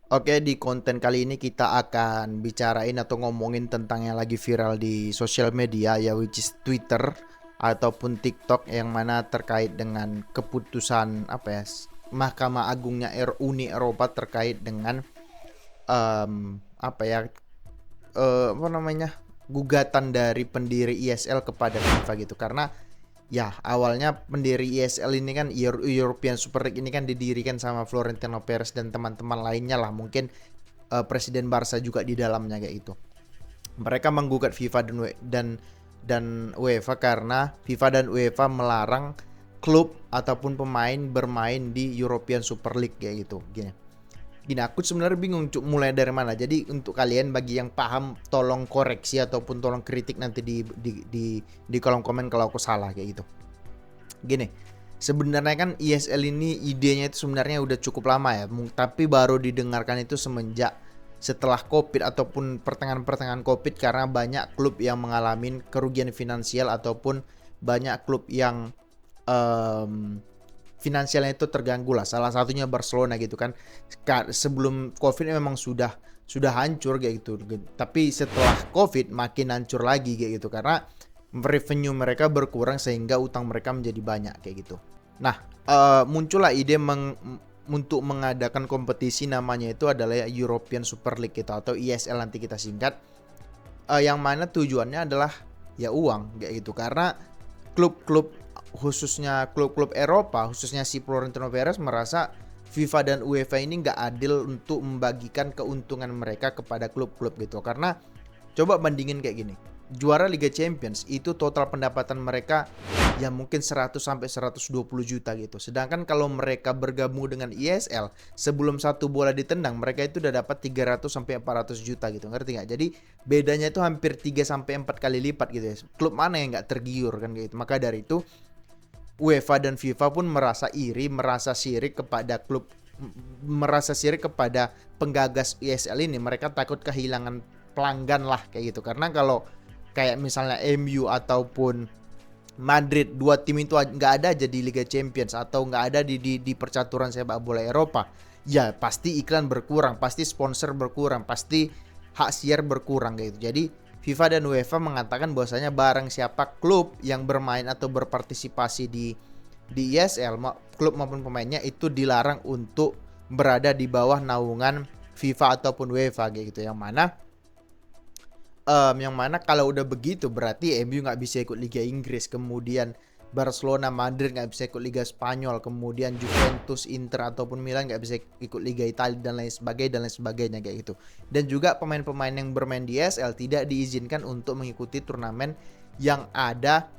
Oke, di konten kali ini kita akan bicarain atau ngomongin tentang yang lagi viral di sosial media ya, which is Twitter ataupun TikTok, yang mana terkait dengan keputusan apa ya, Mahkamah Agungnya Uni Eropa terkait dengan apa ya, apa namanya, gugatan dari pendiri ISL kepada FIFA gitu. Karena ya awalnya pendiri ESL ini kan European Super League ini kan didirikan sama Florentino Perez dan teman-teman lainnya lah, mungkin presiden Barca juga di dalamnya kayak gitu. Mereka menggugat FIFA dan UEFA karena FIFA dan UEFA melarang klub ataupun pemain bermain di European Super League kayak gitu. Gini, aku sebenarnya bingung mulai dari mana. Jadi untuk kalian bagi yang paham, tolong koreksi ataupun tolong kritik nanti di kolom komen kalau aku salah kayak gitu. Gini, sebenarnya kan ISL ini idenya itu sebenarnya udah cukup lama ya, tapi baru didengarkan itu semenjak setelah Covid ataupun pertengahan-pertengahan Covid, karena banyak klub yang mengalami kerugian finansial ataupun banyak klub yang finansialnya itu terganggu lah. Salah satunya Barcelona gitu kan. Sebelum Covid memang sudah hancur kayak gitu. Tapi setelah Covid makin hancur lagi kayak gitu karena revenue mereka berkurang sehingga utang mereka menjadi banyak kayak gitu. Nah, muncullah ide untuk mengadakan kompetisi, namanya itu adalah European Super League gitu, atau ESL nanti kita singkat. Yang mana tujuannya adalah ya uang kayak gitu, karena klub-klub, khususnya klub-klub Eropa, khususnya si Florentino Perez merasa FIFA dan UEFA ini nggak adil untuk membagikan keuntungan mereka kepada klub-klub gitu. Karena coba bandingin kayak gini, juara Liga Champions itu total pendapatan mereka ya mungkin 100 sampai 120 juta gitu. Sedangkan kalau mereka bergabung dengan ISL, sebelum satu bola ditendang mereka itu udah dapat 300 sampai 400 juta gitu. Ngerti nggak? Jadi bedanya itu hampir 3 sampai 4 kali lipat gitu ya. Klub mana yang nggak tergiur kan gitu. Maka dari itu UEFA dan FIFA pun merasa iri, merasa sirik kepada penggagas ESL ini. Mereka takut kehilangan pelanggan lah kayak gitu. Karena kalau kayak misalnya MU ataupun Madrid, dua tim itu nggak ada jadi Liga Champions atau nggak ada di percaturan sepak bola Eropa, ya pasti iklan berkurang, pasti sponsor berkurang, pasti hak siar berkurang gitu. Jadi FIFA dan UEFA mengatakan bahwasanya barang siapa klub yang bermain atau berpartisipasi di ESL, klub maupun pemainnya itu dilarang untuk berada di bawah naungan FIFA ataupun UEFA gitu. Yang mana kalau udah begitu berarti MU nggak bisa ikut Liga Inggris, kemudian Barcelona, Madrid nggak bisa ikut Liga Spanyol, kemudian Juventus, Inter ataupun Milan nggak bisa ikut Liga Italia dan lain sebagainya kayak gitu. Dan juga pemain-pemain yang bermain di ESL tidak diizinkan untuk mengikuti turnamen yang ada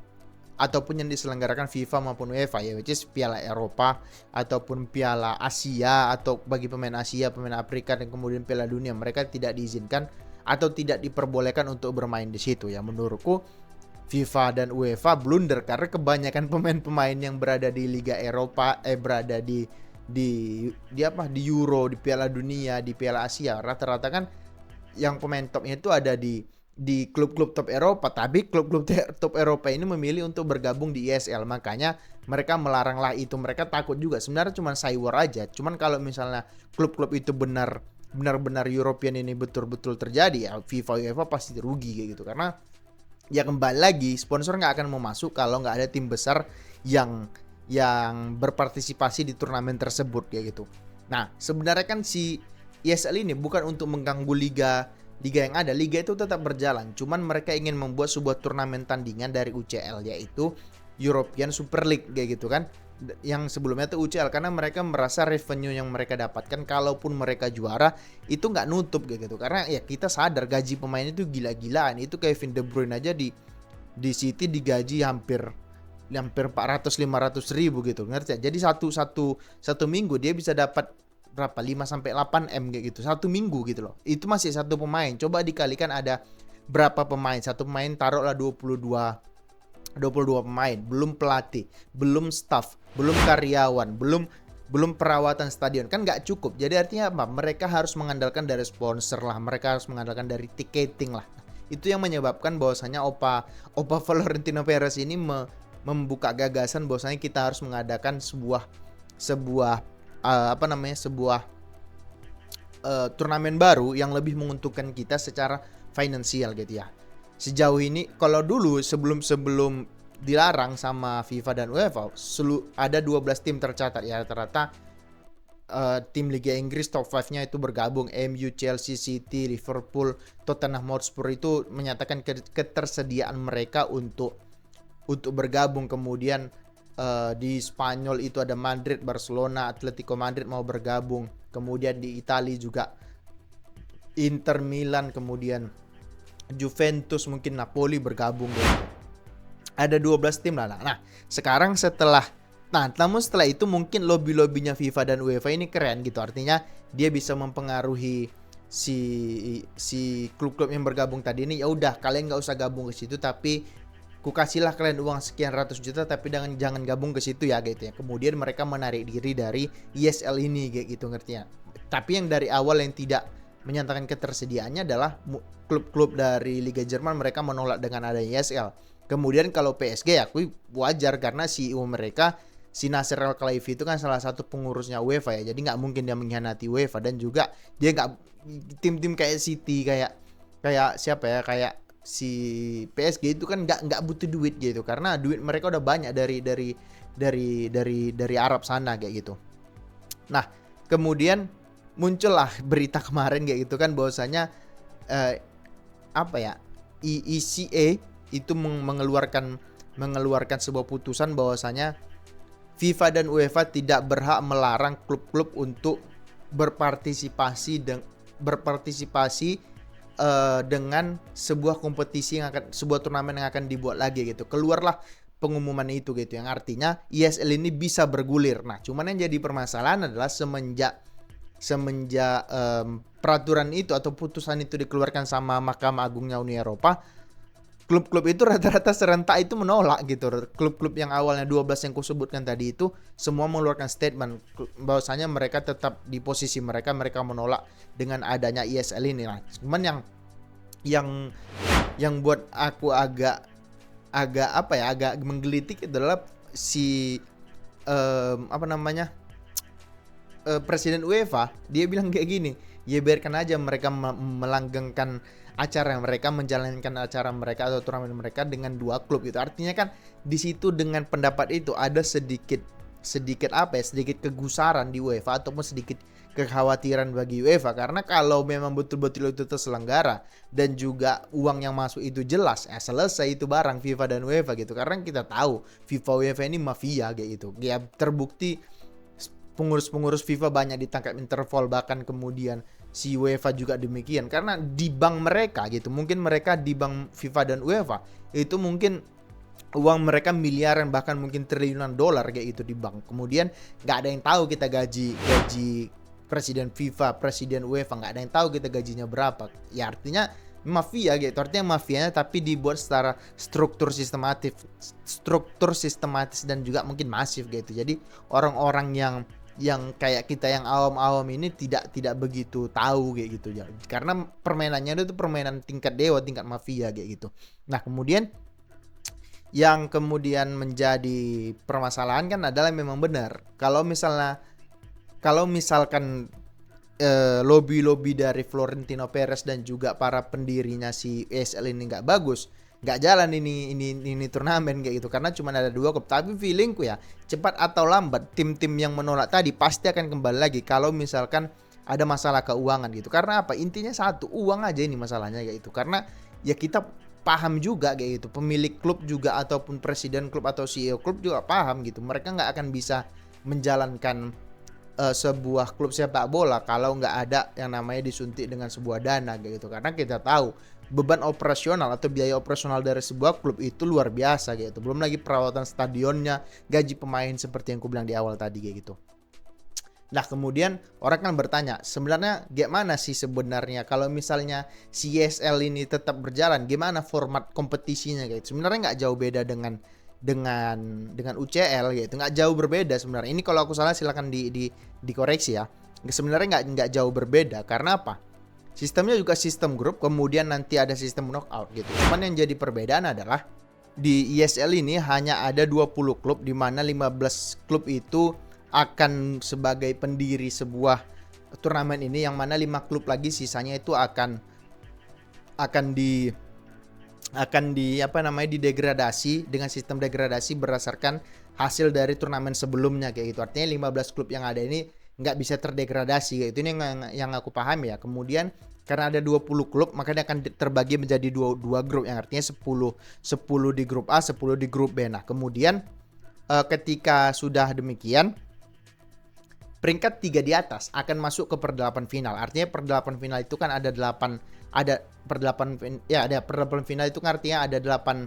ataupun yang diselenggarakan FIFA maupun UEFA ya, which is Piala Eropa ataupun Piala Asia, atau bagi pemain Asia, pemain Afrika, dan kemudian Piala Dunia, mereka tidak diizinkan atau tidak diperbolehkan untuk bermain di situ ya. Menurutku FIFA dan UEFA blunder karena kebanyakan pemain-pemain yang berada di Liga Eropa berada di Euro, di Piala Dunia, di Piala Asia, rata-rata kan yang pemain topnya itu ada di klub-klub top Eropa, tapi klub-klub top Eropa ini memilih untuk bergabung di ESL. Makanya mereka melarang lah itu. Mereka takut juga, sebenarnya cuma cyber aja. Cuman kalau misalnya klub-klub itu benar-benar European ini betul-betul terjadi, ya FIFA UEFA pasti rugi kayak gitu. Karena ya kembali lagi, sponsor nggak akan mau masuk kalau nggak ada tim besar yang berpartisipasi di turnamen tersebut kayak gitu. Nah, sebenarnya kan si ESL ini bukan untuk mengganggu liga yang ada. Liga itu tetap berjalan, cuman mereka ingin membuat sebuah turnamen tandingan dari UCL, yaitu European Super League kayak gitu kan. Yang sebelumnya itu UCL, karena mereka merasa revenue yang mereka dapatkan kalaupun mereka juara itu nggak nutup kayak gitu. Karena ya kita sadar gaji pemain itu gila-gilaan. Itu Kevin De Bruyne aja di City digaji hampir 400-500 ribu gitu, ngerti ya? Jadi satu minggu dia bisa dapat berapa, 5 sampai 8 M kayak gitu satu minggu gitu loh. Itu masih satu pemain, coba dikalikan ada berapa pemain. Satu pemain taruhlah 22 pemain, belum pelatih, belum staff, belum karyawan, belum perawatan stadion, kan nggak cukup. Jadi artinya apa, mereka harus mengandalkan dari sponsor lah, mereka harus mengandalkan dari tiketing lah. Itu yang menyebabkan bahwasanya Opa Florentino Perez ini membuka gagasan bahwasanya kita harus mengadakan sebuah apa namanya, sebuah turnamen baru yang lebih menguntungkan kita secara finansial gitu ya. Sejauh ini kalau dulu sebelum dilarang sama FIFA dan UEFA, ada 12 tim tercatat ya rata-rata. Tim Liga Inggris top 5-nya itu bergabung, MU, Chelsea, City, Liverpool, Tottenham Hotspur itu menyatakan ketersediaan mereka untuk bergabung. Kemudian di Spanyol itu ada Madrid, Barcelona, Atletico Madrid mau bergabung. Kemudian di Italia juga Inter Milan, kemudian Juventus, mungkin Napoli bergabung gitu. Ada 12 tim lah. Nah, sekarang namun setelah itu mungkin lobby-lobbynya FIFA dan UEFA ini keren gitu. Artinya dia bisa mempengaruhi si klub-klub yang bergabung tadi ini. Ya udah, kalian nggak usah gabung ke situ, tapi ku kasihlah kalian uang sekian ratus juta, tapi jangan gabung ke situ ya gitu ya. Kemudian mereka menarik diri dari ESL ini kayak gitu, ngerti ya. Tapi yang dari awal yang tidak menyatakan ketersediaannya adalah klub-klub dari Liga Jerman, mereka menolak dengan adanya ESL. Kemudian kalau PSG ya aku wajar karena CEO mereka si Nasser Al-Khelaifi itu kan salah satu pengurusnya UEFA ya, jadi nggak mungkin dia mengkhianati UEFA. Dan juga dia nggak, tim-tim kayak City, kayak siapa ya, kayak si PSG itu kan nggak butuh duit gitu, karena duit mereka udah banyak dari Arab sana kayak gitu. Nah kemudian muncullah berita kemarin kayak gitu kan, bahwasanya ECA itu mengeluarkan sebuah putusan bahwasanya FIFA dan UEFA tidak berhak melarang klub-klub untuk berpartisipasi dengan sebuah kompetisi sebuah turnamen yang akan dibuat lagi gitu. Keluarlah pengumuman itu gitu, yang artinya ESL ini bisa bergulir. Nah, cuman yang jadi permasalahan adalah semenjak peraturan itu atau putusan itu dikeluarkan sama Mahkamah Agungnya Uni Eropa, klub-klub itu rata-rata serentak itu menolak gitu. Klub-klub yang awalnya 12 yang kusebutkan tadi itu semua mengeluarkan statement bahwasanya mereka tetap di posisi mereka menolak dengan adanya ESL ini. Nah, cuman yang buat aku agak menggelitik adalah Presiden UEFA. Dia bilang kayak gini, ya biarkan aja mereka melanggengkan acara mereka, menjalankan acara mereka atau turnamen mereka dengan dua klub gitu. Artinya kan di situ dengan pendapat itu ada sedikit kegusaran di UEFA ataupun sedikit kekhawatiran bagi UEFA, karena kalau memang betul-betul itu terselenggara dan juga uang yang masuk itu jelas, selesai itu barang FIFA dan UEFA gitu. Karena kita tahu FIFA UEFA ini mafia kayak gitu. Ya terbukti pengurus-pengurus FIFA banyak ditangkap Interpol, bahkan kemudian si UEFA juga demikian, karena di bank mereka gitu, mungkin mereka di bank FIFA dan UEFA itu mungkin uang mereka miliaran, bahkan mungkin triliunan dolar kayak gitu di bank. Kemudian nggak ada yang tahu kita gaji presiden FIFA, presiden UEFA, nggak ada yang tahu kita gajinya berapa. Ya artinya mafia gitu, artinya mafianya tapi dibuat secara struktur sistematis dan juga mungkin masif gitu. Jadi orang-orang yang kayak kita yang awam-awam ini tidak begitu tahu kayak gitu ya. Karena permainannya itu permainan tingkat dewa, tingkat mafia kayak gitu. Nah, kemudian yang kemudian menjadi permasalahan kan adalah memang benar kalau misalkan lobby dari Florentino Perez dan juga para pendirinya si ESL ini nggak bagus, nggak jalan ini turnamen kayak gitu, karena cuma ada dua klub. Tapi feelingku ya, cepat atau lambat tim-tim yang menolak tadi pasti akan kembali lagi kalau misalkan ada masalah keuangan gitu. Karena apa? Intinya satu, uang aja ini masalahnya kayak gitu. Karena ya kita paham juga kayak gitu, pemilik klub juga ataupun presiden klub atau CEO klub juga paham gitu, mereka nggak akan bisa menjalankan sebuah klub sepak bola kalau nggak ada yang namanya disuntik dengan sebuah dana kayak gitu. Karena kita tahu beban operasional atau biaya operasional dari sebuah klub itu luar biasa gitu. Belum lagi perawatan stadionnya, gaji pemain seperti yang aku bilang di awal tadi kayak gitu. Nah kemudian orang kan bertanya, sebenarnya gimana sih sebenarnya kalau misalnya CSL ini tetap berjalan, gimana format kompetisinya gitu. Sebenarnya nggak jauh beda dengan UCL gitu, nggak jauh berbeda sebenarnya. Ini kalau aku salah silakan dikoreksi ya. Sebenarnya nggak jauh berbeda, karena apa? Sistemnya juga sistem grup, kemudian nanti ada sistem knockout gitu. Cuman yang jadi perbedaan adalah di ESL ini hanya ada 20 klub, di mana 15 klub itu akan sebagai pendiri sebuah turnamen ini, yang mana 5 klub lagi sisanya itu akan di apa namanya, didegradasi dengan sistem degradasi berdasarkan hasil dari turnamen sebelumnya kayak gitu. Artinya 15 klub yang ada ini nggak bisa terdegradasi kayak gitu. Ini yang aku paham ya. Kemudian karena ada 20 klub, makanya akan terbagi menjadi dua grup, yang artinya 10 di grup A, 10 di grup B. Nah, kemudian ketika sudah demikian, peringkat 3 di atas akan masuk ke perdelapan final. Artinya perdelapan final itu kan ada 8, ada perdelapan final itu kan artinya ada 8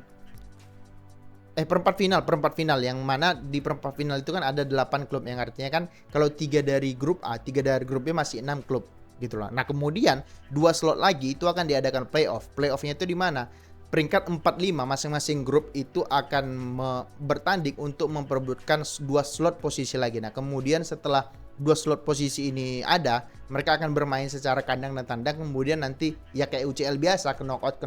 perempat final, yang mana di perempat final itu kan ada 8 klub, yang artinya kan kalau 3 dari grup A, 3 dari grup B masih 6 klub gitu loh. Nah, kemudian 2 slot lagi itu akan diadakan playoff. Playoffnya itu di mana? Peringkat 4-5 masing-masing grup itu akan bertanding untuk memperebutkan 2 slot posisi lagi. Nah, kemudian setelah 2 slot posisi ini ada, mereka akan bermain secara kandang dan tandang. Kemudian nanti ya kayak UCL biasa, ke knockout.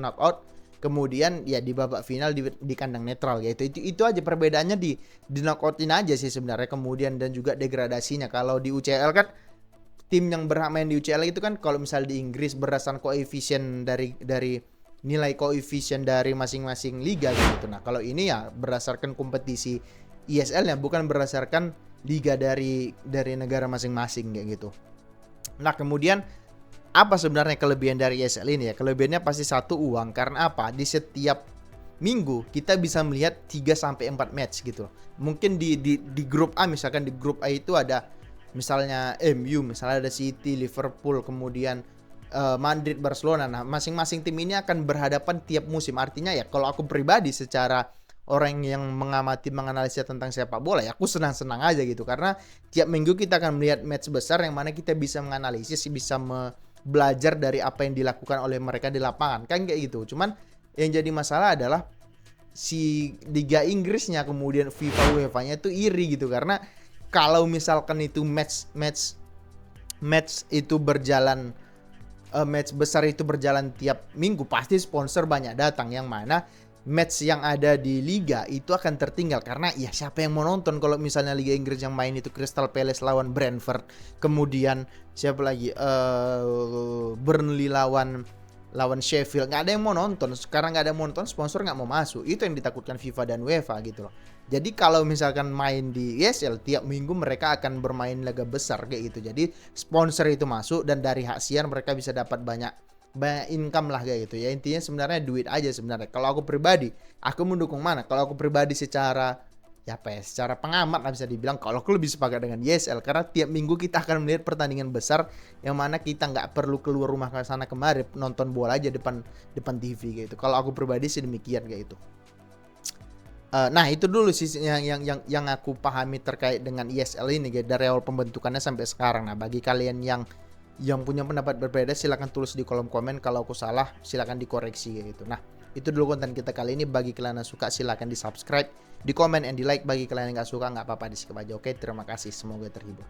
Kemudian ya di babak final di kandang netral gitu. Itu aja perbedaannya, di knockoutin aja sih sebenarnya. Kemudian dan juga degradasinya. Kalau di UCL kan tim yang berhak main di UCL itu kan kalau misal di Inggris berdasarkan koefisien dari nilai koefisien dari masing-masing liga gitu. Nah, kalau ini ya berdasarkan kompetisi ISL-nya, bukan berdasarkan liga dari negara masing-masing kayak gitu. Nah, kemudian apa sebenarnya kelebihan dari ISL ini ya? Kelebihannya pasti satu, uang. Karena apa? Di setiap minggu kita bisa melihat 3-4 match gitu. Mungkin di grup A, misalkan di grup A itu ada misalnya MU, misalnya ada City, Liverpool, kemudian Madrid, Barcelona. Nah, masing-masing tim ini akan berhadapan tiap musim. Artinya ya kalau aku pribadi secara orang yang mengamati, menganalisa tentang sepak bola, ya aku senang-senang aja gitu. Karena tiap minggu kita akan melihat match besar yang mana kita bisa menganalisis, bisa belajar dari apa yang dilakukan oleh mereka di lapangan. Kan kayak gitu. Cuman yang jadi masalah adalah si Liga Inggrisnya, kemudian FIFA UEFA-nya itu iri gitu. Karena kalau misalkan itu match itu berjalan, match besar itu berjalan tiap minggu, pasti sponsor banyak datang, yang mana match yang ada di liga itu akan tertinggal. Karena ya siapa yang mau nonton kalau misalnya Liga Inggris yang main itu Crystal Palace lawan Brentford, kemudian siapa lagi, Burnley lawan Sheffield, nggak ada yang mau nonton. Sekarang nggak ada yang mau nonton, sponsor nggak mau masuk. Itu yang ditakutkan FIFA dan UEFA gitu loh. Jadi kalau misalkan main di ESL tiap minggu mereka akan bermain laga besar kayak gitu. Jadi sponsor itu masuk dan dari hak siar mereka bisa dapat banyak income lah kayak gitu ya. Intinya sebenarnya duit aja sebenarnya. Kalau aku pribadi, aku mendukung mana? Kalau aku pribadi secara secara pengamat lah bisa dibilang, kalau aku lebih sepakat dengan ESL, karena tiap minggu kita akan melihat pertandingan besar yang mana kita nggak perlu keluar rumah ke sana kemari, nonton bola aja depan TV gitu. Kalau aku pribadi sih demikian kayak itu. Nah, itu dulu sih yang aku pahami terkait dengan ESL ini guys, dari awal pembentukannya sampai sekarang. Nah, bagi kalian yang punya pendapat berbeda silahkan tulis di kolom komen. Kalau aku salah silahkan dikoreksi gitu. Nah, itu dulu konten kita kali ini. Bagi kalian yang suka silahkan di subscribe, di komen, dan di like. Bagi kalian yang gak suka nggak apa-apa, di skip aja. Oke, terima kasih, semoga terhibur.